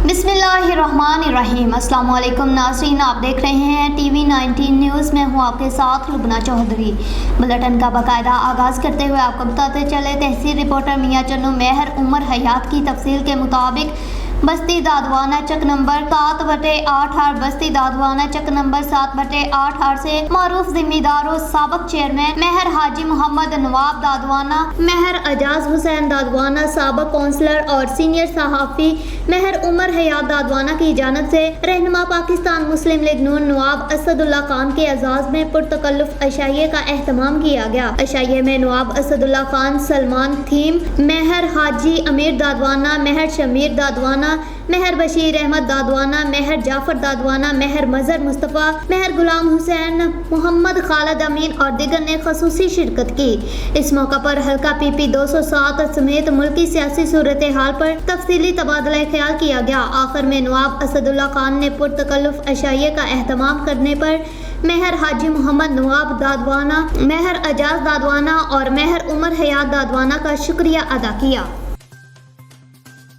बिस्मिल्लाहिर्रहमानिर्रहीम। अस्सलाम वालेकुम नाज़रीन, आप देख रहे हैं टीवी 19 न्यूज़ में हूँ आपके साथ लुबना चौधरी। बुलेटिन का बाकायदा आगाज़ करते हुए आपको बताते चले, तहसील रिपोर्टर मियां चन्नू मेहर उमर हयात की तफसील के मुताबिक बस्ती दादवाना चक नंबर 7/8 बस्ती दादवाना चक नंबर 7/8 से मारूफ जिम्मेदारों साबिक चेयरमैन मेहर हाजी मोहम्मद नवाब दादवाना, मेहर एजाज हुसैन दादवाना साबिक काउंसलर और सीनियर सहाफ़ी मेहर उमर हयात दादवाना की जानिब से रहनुमा पाकिस्तान मुस्लिम लीग नून नवाब असदुल्ला खान के एजाज में पुरतकल्लुफ अशाइये का एहतमाम किया गया। अशाइये में नवाब असदुल्ला खान सलमान थीम, मेहर हाजी अमीर दादवाना, मेहर शमीर दादवाना, मेहर बशीर अहमद दादवाना, मेहर जाफर दादवाना, मेहर मजहर मुस्तफ़ा, मेहर गुलाम हुसैन, मोहम्मद खालिद अमीन और दिगर ने खसूसी शिरकत की। इस मौका पर हल्का PP 207 समेत मुल्की सियासी सूरत हाल पर तफसीली तबादला ख्याल किया गया। आखिर में नवाब असदुल्ला खान ने पुरतकल्लुफ अशाइये का एहतमाम करने पर मेहर हाजी मोहम्मद नवाब दादवाना, मेहर एजाज दादवाना और मेहर उमर हयात दादवाना का शुक्रिया अदा किया।